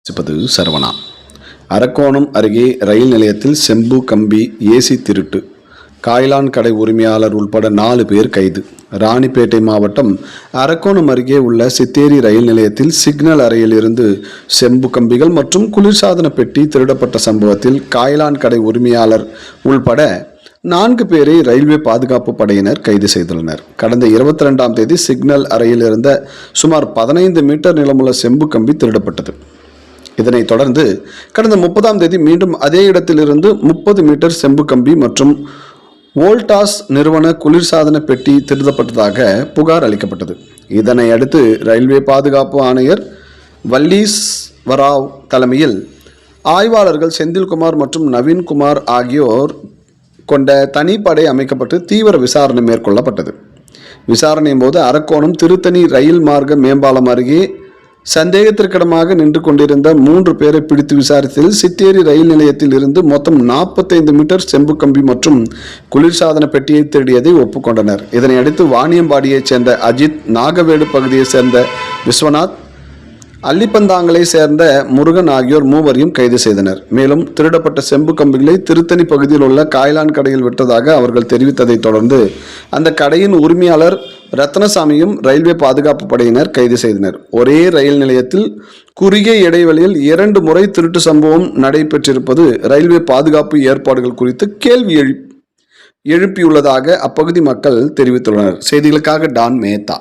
சரவணா. அரக்கோணம் அருகே ரயில் நிலையத்தில் செம்பு கம்பி ஏசி திருட்டு. காய்லான் கடை உரிமையாளர் உள்பட 4 பேர் கைது. ராணிப்பேட்டை மாவட்டம் அரக்கோணம் அருகே உள்ள சித்தேரி ரயில் நிலையத்தில் சிக்னல் அறையில் இருந்து செம்பு கம்பிகள் மற்றும் குளிர்சாதன பெட்டி திருடப்பட்ட சம்பவத்தில் காய்லான் கடை உரிமையாளர் உள்பட 4 பேரை ரயில்வே பாதுகாப்பு படையினர் கைது செய்துள்ளனர். கடந்த 22ஆம் தேதி சிக்னல் அறையில் இருந்த சுமார் 15 மீட்டர் நீளமுள்ள செம்பு கம்பி திருடப்பட்டது. இதனைத் தொடர்ந்து கடந்த 30ஆம் தேதி மீண்டும் அதே இடத்திலிருந்து 30 மீட்டர் செம்பு கம்பி மற்றும் வோல்டாஸ் நிறுவன குளிர்சாதன பெட்டி திருடப்பட்டதாக புகார் அளிக்கப்பட்டது. இதனை அடுத்து ரயில்வே பாதுகாப்பு ஆணையர் வல்லீஸ்வராவ் தலைமையில் ஆய்வாளர்கள் செந்தில்குமார் மற்றும் நவீன்குமார் ஆகியோர் கொண்ட தனிப்படை அமைக்கப்பட்டு தீவிர விசாரணை மேற்கொள்ளப்பட்டது. விசாரணையின் போது அரக்கோணம் திருத்தணி ரயில் மார்க்க மேம்பாலம் அருகே சந்தேகத்திற்கிடமாக நின்று கொண்டிருந்த 3 பேரை பிடித்து விசாரித்ததில் சித்தேரி ரயில் நிலையத்தில் இருந்து மொத்தம் 45 மீட்டர் செம்பு கம்பி மற்றும் குளிர்சாதன பெட்டியை திருடியதை ஒப்புக்கொண்டனர். இதனை அடுத்து வாணியம்பாடியைச் சேர்ந்த அஜித், நாகவேடு பகுதியைச் சேர்ந்த விஸ்வநாத், அல்லிப்பந்தாங்கலை சேர்ந்த முருகன் ஆகியோர் 3வரையும் கைது செய்தனர். மேலும் திருடப்பட்ட செம்பு கம்பிகளை திருத்தணி பகுதியில் உள்ள காய்லான் கடையில் விட்டதாக அவர்கள் தெரிவித்ததை தொடர்ந்து அந்த கடையின் உரிமையாளர் ரத்னசாமியும் ரயில்வே பாதுகாப்பு படையினர் கைது செய்தனர். ஒரே ரயில் நிலையத்தில் குறுகிய இடைவெளியில் 2 முறை திருட்டு சம்பவம் நடைபெற்றிருப்பது ரயில்வே பாதுகாப்பு ஏற்பாடுகள் குறித்து கேள்வி எழுப்பியுள்ளதாக அப்பகுதி மக்கள் தெரிவித்துள்ளனர். செய்திகளுக்காக டான் மேத்தா.